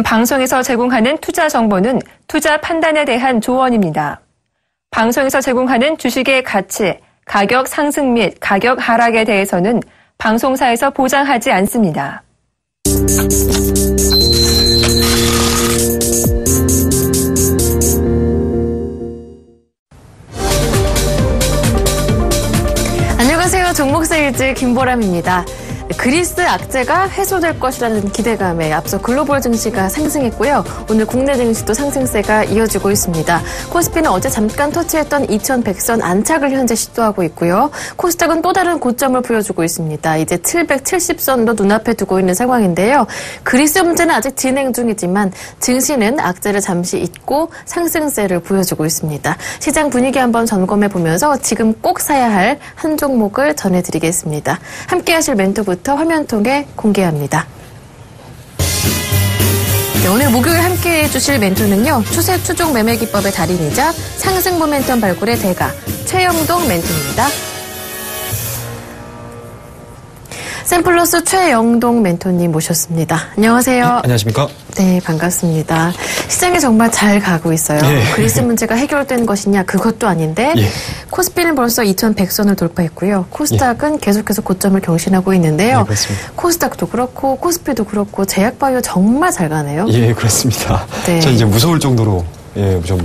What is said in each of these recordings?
방송에서 제공하는 투자 정보는 투자 판단에 대한 조언입니다. 방송에서 제공하는 주식의 가치, 가격 상승 및 가격 하락에 대해서는 방송사에서 보장하지 않습니다. 안녕하세요. 종목세일즈 김보람입니다. 그리스 악재가 해소될 것이라는 기대감에 앞서 글로벌 증시가 상승했고요. 오늘 국내 증시도 상승세가 이어지고 있습니다. 코스피는 어제 잠깐 터치했던 2100선 안착을 현재 시도하고 있고요. 코스닥은 또 다른 고점을 보여주고 있습니다. 이제 770선도 눈앞에 두고 있는 상황인데요. 그리스 문제는 아직 진행 중이지만 증시는 악재를 잠시 잊고 상승세를 보여주고 있습니다. 시장 분위기 한번 점검해 보면서 지금 꼭 사야 할 한 종목을 전해드리겠습니다. 함께 하실 멘토부터 화면 통해 공개합니다. 네, 오늘 목요일 함께해 주실 멘토는요. 추세 추종 매매 기법의 달인이자 상승 모멘텀 발굴의 대가 최영동 멘토입니다. 샘플러스 최영동 멘토님 모셨습니다. 안녕하세요. 네, 안녕하십니까? 네, 반갑습니다. 시장이 정말 잘 가고 있어요. 예. 그리스 문제가 해결된 것이냐 그것도 아닌데 예. 코스피는 벌써 2100선을 돌파했고요. 코스닥은 예. 계속해서 고점을 경신하고 있는데요. 예, 그렇습니다. 코스닥도 그렇고 코스피도 그렇고 제약바이오 정말 잘 가네요. 예, 그렇습니다. 네. 저 이제 무서울 정도로 좀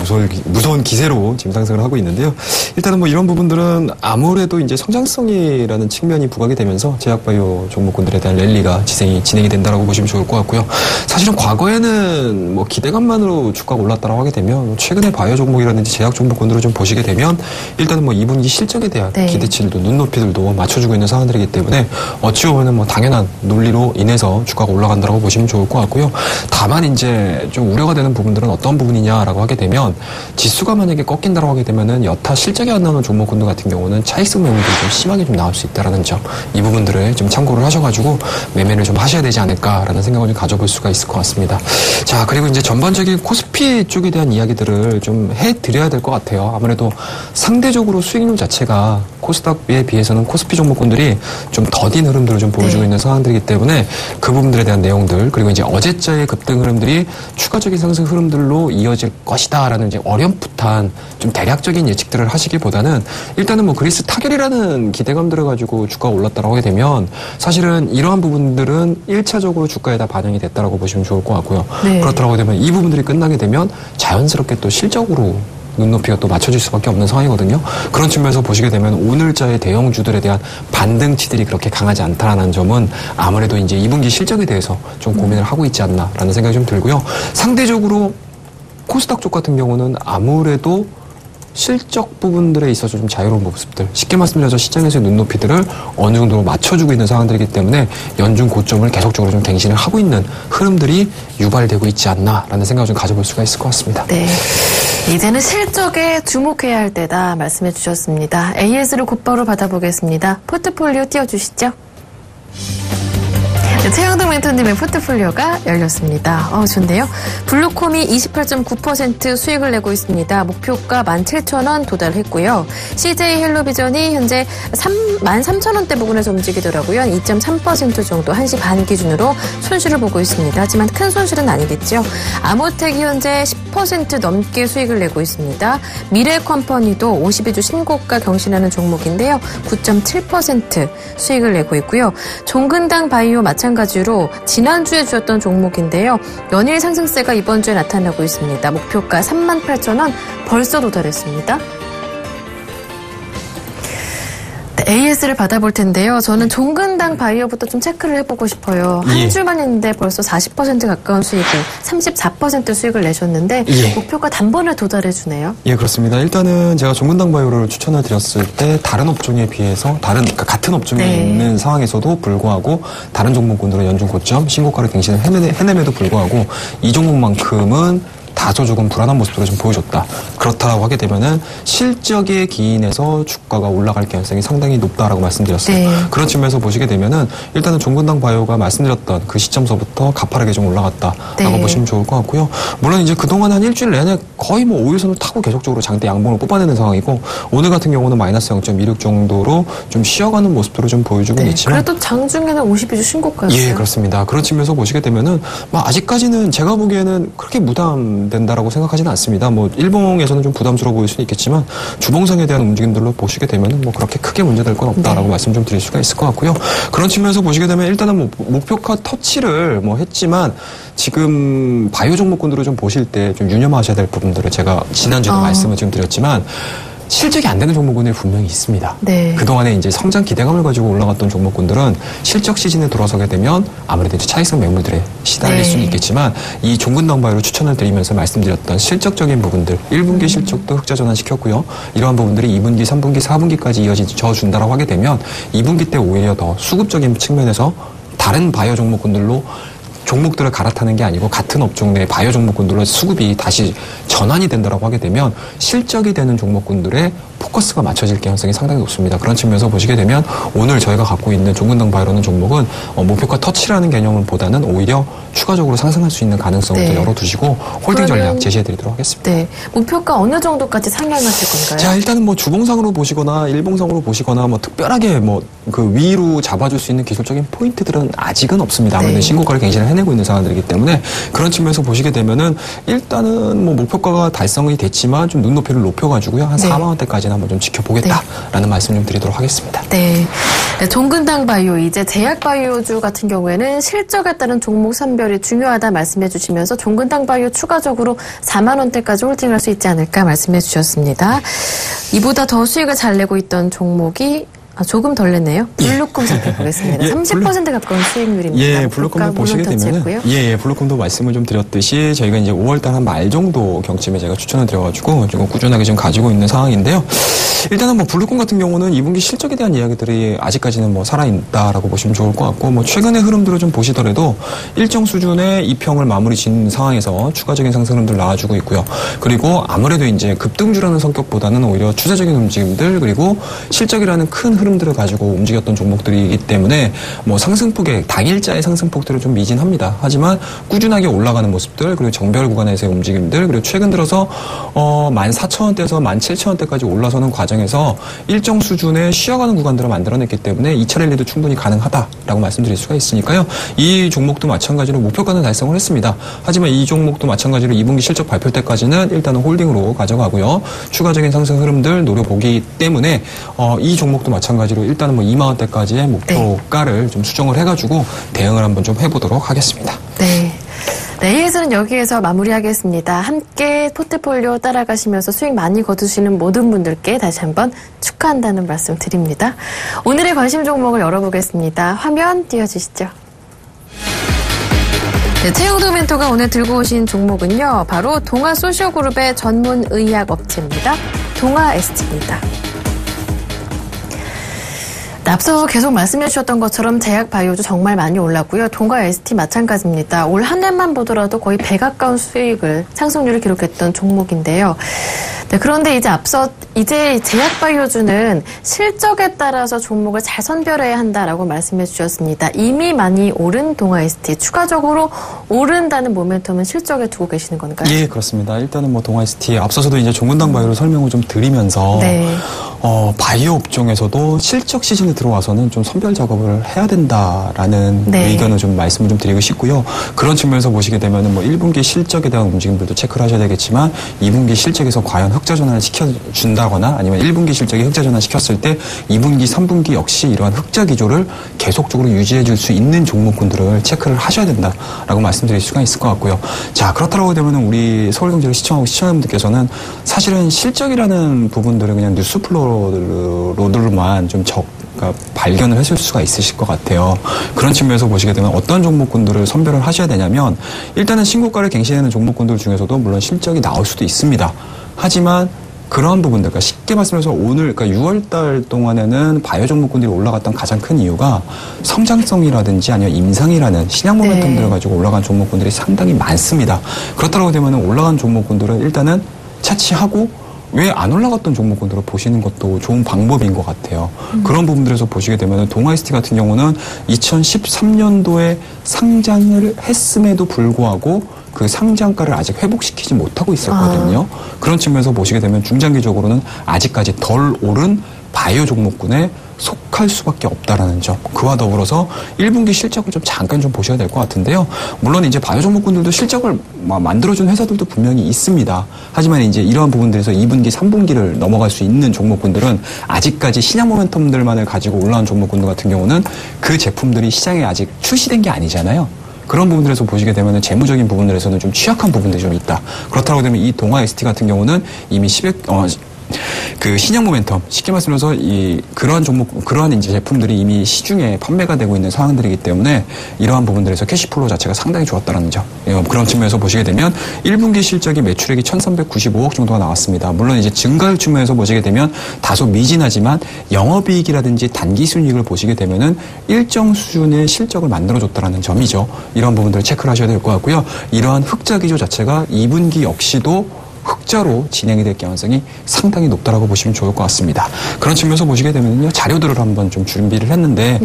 무서운 기세로 지금 상승을 하고 있는데요. 일단은 뭐 이런 부분들은 아무래도 이제 성장성이라는 측면이 부각이 되면서 제약바이오 종목군들에 대한 랠리가 진행이 된다라고 보시면 좋을 것 같고요. 사실은 과거에는 뭐 기대감만으로 주가가 올랐다라고 하게 되면 최근에 바이오 종목이라든지 제약 종목군들을 좀 보시게 되면 일단은 뭐 2분기 실적에 대한 네. 기대치들도 눈높이들도 맞춰주고 있는 상황들이기 때문에 어찌 보면은 뭐 당연한 논리로 인해서 주가가 올라간다라고 보시면 좋을 것 같고요. 다만 이제 좀 우려가 되는 부분들은 어떤 부분이냐라고 하게 되면 지수가 만약에 꺾인다고 하게 되면은 여타 실적이 안 나오는 종목군들 같은 경우는 차익성 매물들이 좀 심하게 좀 나올 수 있다라는 점, 이 부분들을 좀 참고를 하셔가지고 매매를 좀 하셔야 되지 않을까라는 생각을 좀 가져볼 수가 있을 것 같습니다. 자, 그리고 이제 전반적인 코스피 쪽에 대한 이야기들을 좀 해드려야 될 것 같아요. 아무래도 상대적으로 수익률 자체가 코스닥에 비해서는 코스피 종목군들이 좀 더딘 흐름들을 좀 보여주고 네. 있는 상황들이기 때문에 그 부분들에 대한 내용들, 그리고 이제 어제자의 급등 흐름들이 추가적인 상승 흐름들로 이어질 것이다라는 이제 어렴풋한 좀 대략적인 예측들을 하시기보다는 일단은 뭐 그리스 타결이라는 기대감들을 가지고 주가가 올랐다고 하게 되면 사실은 이러한 부분들은 1차적으로 주가에 다 반영이 됐다라고 보시면 좋을 것 같고요. 네. 그렇다고 되면 이 부분들이 끝나게 되면 자연스럽게 또 실적으로 눈높이가 또 맞춰질 수밖에 없는 상황이거든요. 그런 측면에서 보시게 되면 오늘자의 대형주들에 대한 반등치들이 그렇게 강하지 않다라는 점은 아무래도 이제 2분기 실적에 대해서 좀 고민을 하고 있지 않나라는 생각이 좀 들고요. 상대적으로 코스닥 쪽 같은 경우는 아무래도 실적 부분들에 있어서 좀 자유로운 모습들, 쉽게 말씀드려서 시장에서의 눈높이들을 어느 정도 맞춰주고 있는 상황들이기 때문에 연중 고점을 계속적으로 좀 갱신을 하고 있는 흐름들이 유발되고 있지 않나라는 생각을 좀 가져볼 수가 있을 것 같습니다. 네. 이제는 실적에 주목해야 할 때다 말씀해 주셨습니다. AS를 곧바로 받아보겠습니다. 포트폴리오 띄워주시죠. 네, 최영동 멘토님의 포트폴리오가 열렸습니다. 좋네요. 블루콤이 28.9% 수익을 내고 있습니다. 목표가 17,000원 도달했고요. CJ 헬로비전이 현재 13,000원대 부근에서 움직이더라고요. 2.3% 정도 1시 반 기준으로 손실을 보고 있습니다. 하지만 큰 손실은 아니겠죠. 아모텍이 현재 10% 넘게 수익을 내고 있습니다. 미래컴퍼니도 52주 신고가 경신하는 종목인데요. 9.7% 수익을 내고 있고요. 종근당 바이오 마찬가지로 지난주에 주었던 종목인데요. 연일 상승세가 이번 주에 나타나고 있습니다. 목표가 38,000원 벌써 도달했습니다. AS를 받아볼 텐데요. 저는 종근당 바이오부터 좀 체크를 해보고 싶어요. 한 주만 했는데 벌써 40% 가까운 수익을, 34% 수익을 내셨는데 목표가 단번에 도달해주네요. 예, 그렇습니다. 일단은 제가 종근당 바이오를 추천을 드렸을 때 다른 업종에 비해서 그러니까 같은 업종에 있는 상황에서도 불구하고 다른 종목군들은 연중 고점, 신고가를 갱신을 해냄에도 불구하고 이 종목만큼은 다소 조금 불안한 모습들을 좀 보여줬다. 그렇다라고 하게 되면은 실적에 기인해서 주가가 올라갈 가능성이 상당히 높다라고 말씀드렸어요. 네. 그런 측면에서 보시게 되면은 일단은 종근당 바이오가 말씀드렸던 그 시점서부터 가파르게 좀 올라갔다라고 네. 보시면 좋을 것 같고요. 물론 이제 그동안 한 일주일 내내 거의 뭐 5일선을 타고 계속적으로 장대 양봉을 뽑아내는 상황이고 오늘 같은 경우는 마이너스 0.26 정도로 좀 쉬어가는 모습들을 좀 보여주고 네. 있지만 그래도 장중에는 52주 신고가였어요. 예, 그렇습니다. 그런 측면에서 보시게 되면은 아직까지는 제가 보기에는 그렇게 부담된다라고 생각하지는 않습니다. 뭐 일봉에서는 좀 부담스러워 보일 수는 있겠지만 주봉상에 대한 움직임들로 보시게 되면은 뭐 그렇게 크게 문제될 건 없다라고 말씀 좀 드릴 수가 있을 것 같고요. 그런 측면에서 보시게 되면 일단은 뭐 목표가 터치를 뭐 했지만 지금 바이오 종목군들을 좀 보실 때 좀 유념하셔야 될 부분들을 제가 지난주에도 말씀을 좀 드렸지만 실적이 안 되는 종목군이 분명히 있습니다. 네. 그동안에 이제 성장 기대감을 가지고 올라갔던 종목군들은 실적 시즌에 돌아서게 되면 아무래도 이제 차익성 매물들에 시달릴 네. 수는 있겠지만 이 종근당 바이오로 추천을 드리면서 말씀드렸던 실적적인 부분들 1분기 실적도 흑자 전환시켰고요. 이러한 부분들이 2분기, 3분기, 4분기까지 이어져 준다라고 하게 되면 2분기 때 오히려 더 수급적인 측면에서 다른 바이오 종목군들로 종목들을 갈아타는 게 아니고 같은 업종 내 바이오 종목군들로 수급이 다시 전환이 된다라고 하게 되면 실적이 되는 종목군들의 포커스가 맞춰질 가능성이 상당히 높습니다. 그런 측면에서 보시게 되면 오늘 저희가 갖고 있는 종근당 바이오라는 종목은 목표가 터치라는 개념보다는 오히려 추가적으로 상승할 수 있는 가능성을 더 열어두시고 홀딩 전략 제시해드리도록 하겠습니다. 네. 목표가 어느 정도까지 상향하실 건가요? 자, 일단은 뭐 주봉상으로 보시거나 일봉상으로 보시거나 뭐 특별하게 뭐 그 위로 잡아줄 수 있는 기술적인 포인트들은 아직은 없습니다. 아무래도 신고가를 갱신을 해내고 있는 상황들이기 때문에 그런 측면에서 보시게 되면은 일단은 뭐 목표가가 달성이 됐지만 좀 눈높이를 높여가지고요. 한 4만 원대까지는 한번 좀 지켜보겠다라는 말씀 좀 드리도록 하겠습니다. 네. 네, 종근당 바이오, 이제 제약 바이오주 같은 경우에는 실적에 따른 종목 선별이 중요하다 말씀해 주시면서 종근당 바이오 추가적으로 4만 원대까지 홀딩할 수 있지 않을까 말씀해 주셨습니다. 이보다 더 수익을 잘 내고 있던 종목이 조금 덜 냈네요. 블루콤 살펴보겠습니다. 30% 가까운 수익률입니다. 예, 블루콤도 보시게 되면은 블루콤도 말씀을 좀 드렸듯이 저희가 이제 5월달 한 말 정도 경쯤에 제가 추천을 드려가지고 지금 꾸준하게 좀 가지고 있는 상황인데요. 일단은 뭐 블루콤 같은 경우는 2분기 실적에 대한 이야기들이 아직까지는 뭐 살아있다라고 보시면 좋을 것 같고 뭐 최근의 흐름들을 좀 보시더라도 일정 수준의 이평을 마무리 짓는 상황에서 추가적인 상승 흐름들 나와주고 있고요. 그리고 아무래도 이제 급등주라는 성격보다는 오히려 추세적인 움직임들 그리고 실적이라는 큰 흐름들을 가지고 움직였던 종목들이기 때문에 뭐 상승폭의 당일자의 상승폭들은 좀 미진합니다. 하지만 꾸준하게 올라가는 모습들 그리고 정별 구간에서의 움직임들 그리고 최근 들어서 14,000원대에서 17,000원대까지 올라서는 과정에서 일정 수준의 쉬어가는 구간들을 만들어냈기 때문에 2차 랠리도 충분히 가능하다라고 말씀드릴 수가 있으니까요. 이 종목도 마찬가지로 목표가는 달성을 했습니다. 하지만 이 종목도 마찬가지로 2분기 실적 발표 때까지는 일단은 홀딩으로 가져가고요. 추가적인 상승 흐름들 노려보기 때문에 이 종목도 마찬가지로 일단은 뭐 2만 원대까지의 목표가를 좀 수정을 해가지고 대응을 한번 좀 해보도록 하겠습니다. 네. 내일에서는 여기에서 마무리하겠습니다. 함께 포트폴리오 따라가시면서 수익 많이 거두시는 모든 분들께 다시 한번 축하한다는 말씀 드립니다. 오늘의 관심 종목을 열어보겠습니다. 화면 띄워주시죠. 네, 최영도 멘토가 오늘 들고 오신 종목은요. 바로 동아소시오그룹의 전문 의약 업체입니다. 동아ST입니다. 앞서 계속 말씀해 주셨던 것처럼 제약 바이오주 정말 많이 올랐고요. 동아ST 마찬가지입니다. 올 한 해만 보더라도 거의 100 가까운 수익을 상승률을 기록했던 종목인데요. 네, 그런데 이제 제약 바이오주는 실적에 따라서 종목을 잘 선별해야 한다라고 말씀해 주셨습니다. 이미 많이 오른 동아ST 추가적으로 오른다는 모멘텀은 실적에 두고 계시는 건가요? 예, 그렇습니다. 일단은 뭐 동아ST 앞서서도 이제 종근당 바이오를 설명을 좀 드리면서 바이오 업종에서도 실적 시즌에 들어와서는 좀 선별 작업을 해야 된다라는 의견을 좀 말씀을 좀 드리고 싶고요. 그런 측면에서 보시게 되면은 뭐 1분기 실적에 대한 움직임들도 체크를 하셔야 되겠지만 2분기 실적에서 과연 흑자 전환을 시켜준다거나 아니면 1분기 실적이 흑자 전환 시켰을 때 2분기, 3분기 역시 이러한 흑자 기조를 계속적으로 유지해 줄 수 있는 종목군들을 체크를 하셔야 된다라고 말씀드릴 수가 있을 것 같고요. 자, 그렇다고 되면은 우리 서울경제를 시청하고 시청자분들께서는 사실은 실적이라는 부분들을 그냥 뉴스플로로들만 좀 발견을 하실 수가 있으실 것 같아요. 그런 측면에서 보시게 되면 어떤 종목군들을 선별을 하셔야 되냐면 일단은 신고가를 갱신하는 종목군들 중에서도 물론 실적이 나올 수도 있습니다. 하지만 그러한 부분들, 그러니까 쉽게 말씀해서 오늘, 그러니까 6월 달 동안에는 바이오 종목군들이 올라갔던 가장 큰 이유가 성장성이라든지 아니면 임상이라는 신약 모멘텀들을 가지고 올라간 종목군들이 상당히 많습니다. 그렇다고 되면 올라간 종목군들은 일단은 차치하고 왜 안 올라갔던 종목군들을 보시는 것도 좋은 방법인 것 같아요. 그런 부분들에서 보시게 되면 동아이스티 같은 경우는 2013년도에 상장을 했음에도 불구하고 그 상장가를 아직 회복시키지 못하고 있었거든요. 그런 측면에서 보시게 되면 중장기적으로는 아직까지 덜 오른 바이오 종목군에 속할 수밖에 없다라는 점. 그와 더불어서 1분기 실적을 좀 잠깐 좀 보셔야 될 것 같은데요. 물론 이제 바이오 종목군들도 실적을 만들어준 회사들도 분명히 있습니다. 하지만 이제 이러한 부분들에서 2분기, 3분기를 넘어갈 수 있는 종목군들은 아직까지 신약 모멘텀들만을 가지고 올라온 종목군들 같은 경우는 그 제품들이 시장에 아직 출시된 게 아니잖아요. 그런 부분들에서 보시게 되면 재무적인 부분들에서는 좀 취약한 부분들이 좀 있다. 그렇다고 되면 이 동아ST 같은 경우는 이미 그 신약 모멘텀, 쉽게 말씀해서 그러한 종목, 그러한 이제 제품들이 이미 시중에 판매가 되고 있는 상황들이기 때문에 이러한 부분들에서 캐시플로우 자체가 상당히 좋았다는 점. 그런 측면에서 보시게 되면 1분기 실적이 매출액이 1,395억 정도가 나왔습니다. 물론 이제 증가율 측면에서 보시게 되면 다소 미진하지만 영업이익이라든지 단기순이익을 보시게 되면은 일정 수준의 실적을 만들어줬다는 점이죠. 이러한 부분들을 체크를 하셔야 될 것 같고요. 이러한 흑자 기조 자체가 2분기 역시도 흑자로 진행이 될 가능성이 상당히 높다라고 보시면 좋을 것 같습니다. 그런 측면에서 보시게 되면요, 자료들을 한번 좀 준비를 했는데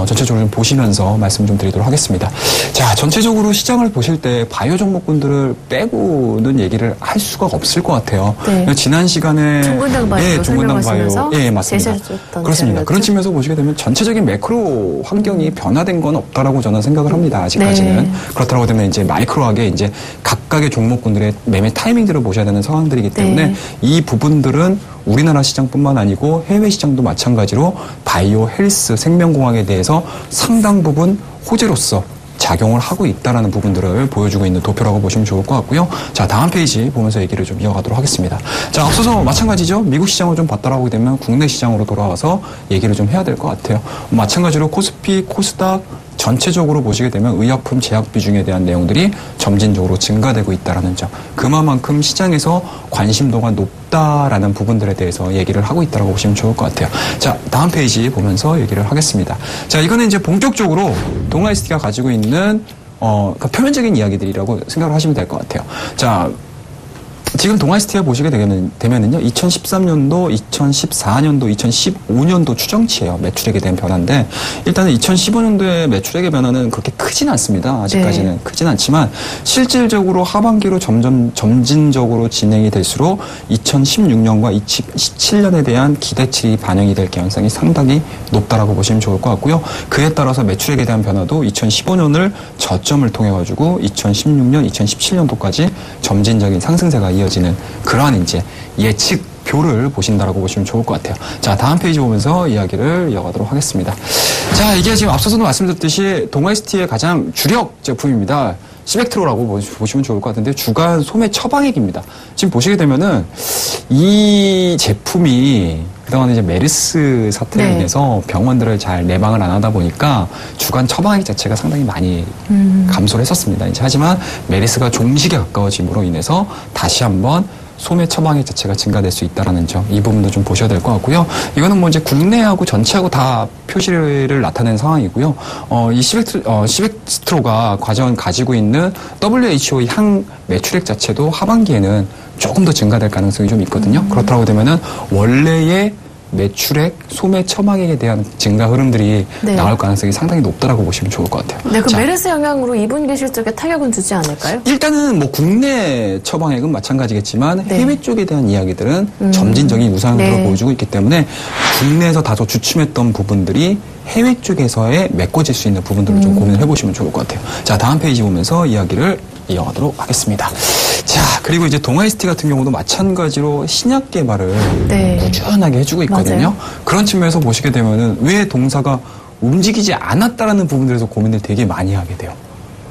전체적으로 좀 보시면서 말씀 좀 드리도록 하겠습니다. 자, 전체적으로 시장을 보실 때 바이오 종목군들을 빼고는 얘기를 할 수가 없을 것 같아요. 지난 시간에 종근당 바이오, 종근당 바이오, 맞습니다. 그렇습니다. 자료였죠? 그런 측면에서 보시게 되면 전체적인 매크로 환경이 변화된 건 없다라고 저는 생각을 합니다. 아직까지는. 그렇다고 되면 이제 마이크로하게 이제 각각의 종목군들의 매매 타이밍들을 보셔야 되는 상황들이기 때문에 이 부분들은 우리나라 시장뿐만 아니고 해외 시장도 마찬가지로 바이오, 헬스, 생명공학에 대해서 상당 부분 호재로서 작용을 하고 있다는 부분들을 보여주고 있는 도표라고 보시면 좋을 것 같고요. 자, 다음 페이지 보면서 얘기를 좀 이어가도록 하겠습니다. 자, 앞서서 마찬가지죠. 미국 시장을 좀 봤다라고 하게 되면 국내 시장으로 돌아와서 얘기를 좀 해야 될 것 같아요. 마찬가지로 코스피, 코스닥 전체적으로 보시게 되면 의약품 제약 비중에 대한 내용들이 점진적으로 증가되고 있다는 점. 그만큼 시장에서 관심도가 높다라는 부분들에 대해서 얘기를 하고 있다고 보시면 좋을 것 같아요. 자, 다음 페이지 보면서 얘기를 하겠습니다. 자, 이거는 이제 본격적으로 동아이스티가 가지고 있는 그러니까 표면적인 이야기들이라고 생각을 하시면 될 것 같아요. 자, 지금 동아이스티에 보시게 되면은요, 2013년도, 2014년도, 2015년도 추정치예요. 매출액에 대한 변화인데, 일단은 2015년도의 매출액의 변화는 그렇게 크진 않습니다. 아직까지는 크진 않지만, 실질적으로 하반기로 점진적으로 진행이 될수록 2016년과 2017년에 대한 기대치 반영이 될 가능성이 상당히 높다라고 보시면 좋을 것 같고요. 그에 따라서 매출액에 대한 변화도 2015년을 저점을 통해 가지고 2016년, 2017년도까지 점진적인 상승세가 이어지는 그러한 이제 예측표를 보신다라고 보시면 좋을 것 같아요. 자, 다음 페이지 보면서 이야기를 이어가도록 하겠습니다. 자, 이게 지금 앞서서도 말씀드렸듯이 동아이스티의 가장 주력 제품입니다. 시벡트로라고 보시면 좋을 것 같은데 주간 소매 처방액입니다. 지금 보시게 되면은 이 제품이 그동안 이제 메르스 사태로 인해서 병원들을 잘 내방을 안 하다 보니까 주간 처방액 자체가 상당히 많이 감소를 했었습니다. 이제 하지만 메르스가 종식에 가까워짐으로 인해서 다시 한번 소매 처방액 자체가 증가될 수 있다는 점, 이 부분도 좀 보셔야 될 것 같고요. 이거는 뭐 이제 국내하고 전체하고 다 표시를 나타낸 상황이고요. 이 시벡트로가 가지고 있는 WHO 향 매출액 자체도 하반기에는 조금 더 증가될 가능성이 좀 있거든요. 그렇다고 되면은 원래의 매출액, 소매 처방액에 대한 증가 흐름들이 나올 가능성이 상당히 높다라고 보시면 좋을 것 같아요. 네, 그 메르스 영향으로 2분기 실적에 타격은 주지 않을까요? 일단은 뭐 국내 처방액은 마찬가지겠지만 해외 쪽에 대한 이야기들은 점진적인 우상향을 보여주고 있기 때문에 국내에서 다소 주춤했던 부분들이 해외 쪽에서의 메꿔질 수 있는 부분들을 좀 고민을 해보시면 좋을 것 같아요. 자, 다음 페이지 보면서 이야기를 이어가도록 하겠습니다. 자, 그리고 이제 동아이스티 같은 경우도 마찬가지로 신약 개발을 꾸준하게 해주고 있거든요. 맞아요. 그런 측면에서 보시게 되면은 왜 동사가 움직이지 않았다라는 부분들에서 고민을 되게 많이 하게 돼요.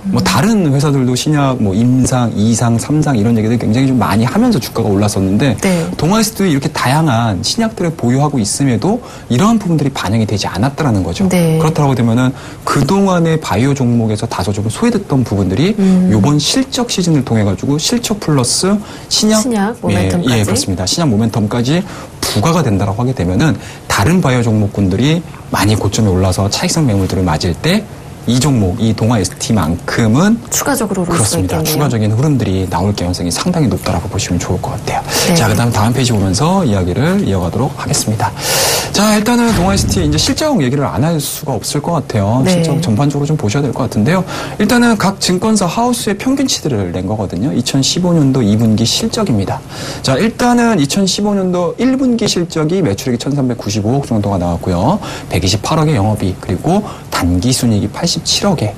뭐 다른 회사들도 신약, 뭐 임상, 2상, 3상 이런 얘기들 굉장히 좀 많이 하면서 주가가 올랐었는데 동아이스트도 이렇게 다양한 신약들을 보유하고 있음에도 이러한 부분들이 반영이 되지 않았다라는 거죠. 그렇다고 되면은 그동안의 바이오 종목에서 다소 좀 소외됐던 부분들이 이번 실적 시즌을 통해 가지고 실적 플러스 신약 모멘텀까지 그렇습니다. 신약 모멘텀까지 부과가 된다고 하게 되면은 다른 바이오 종목군들이 많이 고점에 올라서 차익성 매물들을 맞을 때 이 종목, 이 동아 ST만큼은 추가적으로 오를 수 그렇습니다. 있겠네요. 추가적인 흐름들이 나올 가능성이 상당히 높다라고 보시면 좋을 것 같아요. 네. 자, 그다음 다음 페이지 보면서 이야기를 이어가도록 하겠습니다. 자, 일단은 동아 ST 이제 실적 얘기를 안 할 수가 없을 것 같아요. 네. 실적 전반적으로 좀 보셔야 될 것 같은데요. 일단은 각 증권사 하우스의 평균치들을 낸 거거든요. 2015년도 2분기 실적입니다. 자, 일단은 2015년도 1분기 실적이 매출액이 1,395억 정도가 나왔고요. 128억의 영업이익, 그리고 단기순이익이 87억에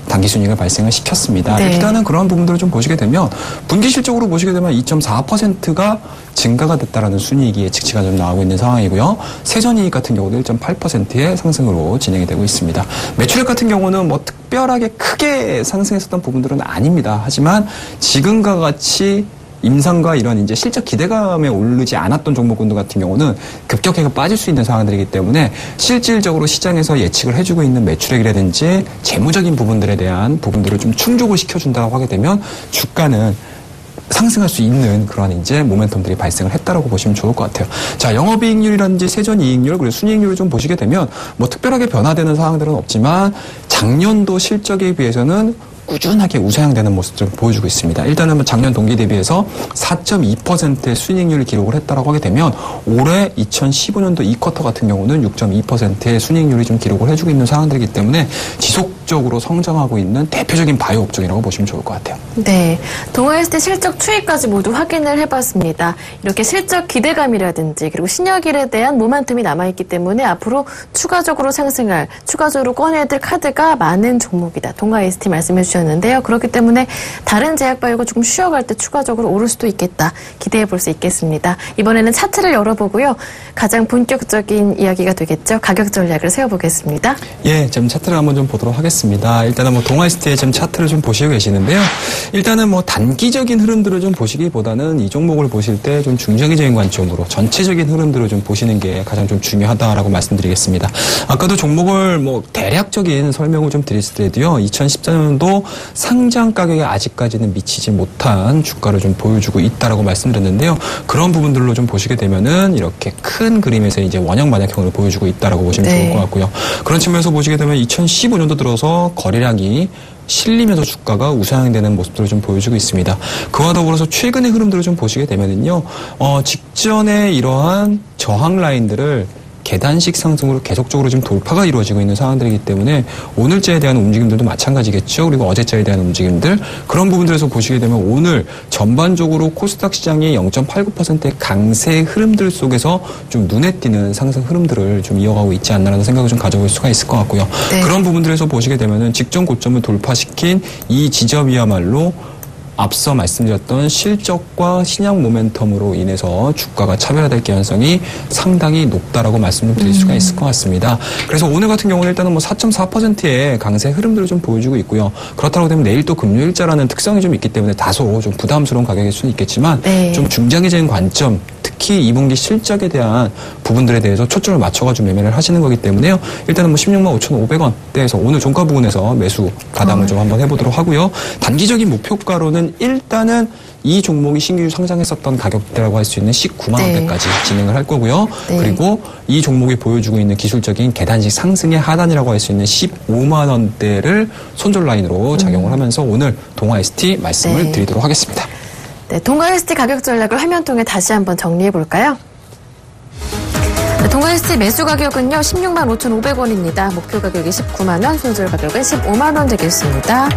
단기순이익을 발생을 시켰습니다. 네. 일단은 그런 부분들을 좀 보시게 되면 분기 실적으로 보시게 되면 2.4%가 증가가 됐다라는 순이익이 예측치가 좀 나오고 있는 상황이고요. 세전이익 같은 경우도 1.8%의 상승으로 진행이 되고 있습니다. 매출액 같은 경우는 뭐 특별하게 크게 상승했었던 부분들은 아닙니다. 하지만 지금과 같이 임상과 이런 이제 실적 기대감에 오르지 않았던 종목군들 같은 경우는 급격하게 빠질 수 있는 상황들이기 때문에 실질적으로 시장에서 예측을 해주고 있는 매출액이라든지 재무적인 부분들에 대한 부분들을 좀 충족을 시켜준다고 하게 되면 주가는 상승할 수 있는 그런 이제 모멘텀들이 발생을 했다라고 보시면 좋을 것 같아요. 자, 영업이익률이라든지 세전이익률 그리고 순이익률을 좀 보시게 되면 뭐 특별하게 변화되는 사항들은 없지만 작년도 실적에 비해서는 꾸준하게 우상향되는 모습을 보여주고 있습니다. 일단은 뭐 작년 동기 대비해서 4.2%의 순이익률을 기록을 했다라고 하게 되면 올해 2015년도 2쿼터 같은 경우는 6.2%의 순이익률이 좀 기록을 해주고 있는 상황들이기 때문에 지속적으로 성장하고 있는 대표적인 바이오 업종이라고 보시면 좋을 것 같아요. 네, 동아 ST 실적 추이까지 모두 확인을 해봤습니다. 이렇게 실적 기대감이라든지 그리고 신약일에 대한 모멘텀이 남아있기 때문에 앞으로 추가적으로 상승할, 추가적으로 꺼내야 될 카드가 많은 종목이다. 동아 ST 말씀해 주셨는데요. 그렇기 때문에 다른 제약바이오가 조금 쉬어갈 때 추가적으로 오를 수도 있겠다. 기대해 볼 수 있겠습니다. 이번에는 차트를 열어보고요. 가장 본격적인 이야기가 되겠죠. 가격 전략을 세워보겠습니다. 예, 지금 차트를 한번 좀 보도록 하겠습니다. 일단은 뭐 동아 ST의 지금 차트를 좀 보시고 계시는데요. 일단은 뭐 단기적인 흐름들을 좀 보시기보다는 이 종목을 보실 때 좀 중장기적인 관점으로 전체적인 흐름들을 좀 보시는 게 가장 좀 중요하다라고 말씀드리겠습니다. 아까도 종목을 뭐 대략적인 설명을 좀 드렸을 때도요. 2014년도 상장 가격에 아직까지는 미치지 못한 주가를 좀 보여주고 있다라고 말씀드렸는데요. 그런 부분들로 좀 보시게 되면은 이렇게 큰 그림에서 이제 원형 반약형을 보여주고 있다라고 보시면 좋을 것 같고요. 그런 측면에서 보시게 되면 2015년도 들어서 거래량이 실리면서 주가가 우상향되는 모습들을 좀 보여주고 있습니다. 그와 더불어서 최근의 흐름들을 좀 보시게 되면은요, 직전에 이러한 저항 라인들을 계단식 상승으로 계속적으로 지금 돌파가 이루어지고 있는 상황들이기 때문에 오늘자에 대한 움직임들도 마찬가지겠죠. 그리고 어제자에 대한 움직임들 그런 부분들에서 보시게 되면 오늘 전반적으로 코스닥 시장이 0.89%의 강세 흐름들 속에서 좀 눈에 띄는 상승 흐름들을 좀 이어가고 있지 않나라는 생각을 좀 가져볼 수가 있을 것 같고요. 네. 그런 부분들에서 보시게 되면은 직전 고점을 돌파시킨 이 지점이야말로 앞서 말씀드렸던 실적과 신약 모멘텀으로 인해서 주가가 차별화될 가능성이 상당히 높다라고 말씀을 드릴 수가 있을 것 같습니다. 그래서 오늘 같은 경우는 일단은 뭐 4.4%의 강세 흐름들을 좀 보여주고 있고요. 그렇다고 되면 내일 또 금요일자라는 특성이 좀 있기 때문에 다소 좀 부담스러운 가격일 수는 있겠지만 네. 좀 중장기적인 관점, 특히 2분기 실적에 대한 부분들에 대해서 초점을 맞춰가지고 매매를 하시는 거기 때문에요. 일단은 뭐 16만 5,500원대에서 오늘 종가 부분에서 매수 가담을 좀 한번 해보도록 하고요. 단기적인 목표가로는 일단은 이 종목이 신규 상장했었던 가격대라고 할 수 있는 19만 원대까지 진행을 할 거고요. 네. 그리고 이 종목이 보여주고 있는 기술적인 계단식 상승의 하단이라고 할 수 있는 15만 원대를 손절 라인으로 작용을 하면서 오늘 동아 ST 말씀을 네. 드리도록 하겠습니다. 네, 동아 ST 가격 전략을 화면 통해 다시 한번 정리해 볼까요? 네, 동아 ST 매수 가격은요 16만 5,500원입니다. 목표 가격이 19만 원, 손절 가격은 15만 원 되겠습니다.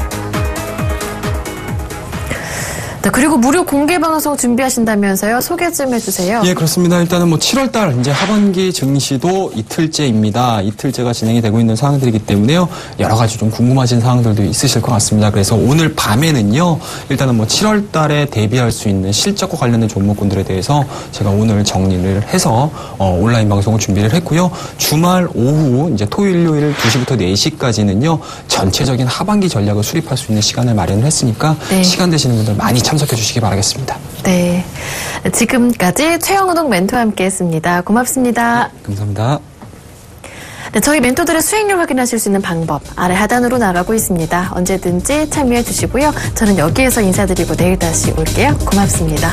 네, 그리고 무료 공개 방송 준비하신다면서요? 소개 좀 해주세요. 예, 그렇습니다. 일단은 뭐 7월달 이제 하반기 증시도 이틀째입니다. 이틀째가 진행이 되고 있는 상황들이기 때문에요. 여러 가지 좀 궁금하신 사항들도 있으실 것 같습니다. 그래서 오늘 밤에는요, 일단은 뭐 7월달에 대비할 수 있는 실적과 관련된 종목군들에 대해서 제가 오늘 정리를 해서 온라인 방송을 준비를 했고요. 주말 오후 이제 토요일, 일요일 2시부터 4시까지는요, 전체적인 하반기 전략을 수립할 수 있는 시간을 마련을 했으니까 네. 시간 되시는 분들 많이 참석해 주시기 바라겠습니다. 네, 지금까지 최영우동 멘토와 함께했습니다. 고맙습니다. 감사합니다. 네, 저희 멘토들의 수익률 확인하실 수 있는 방법 아래 하단으로 나가고 있습니다. 언제든지 참여해 주시고요. 저는 여기에서 인사드리고 내일 다시 올게요. 고맙습니다.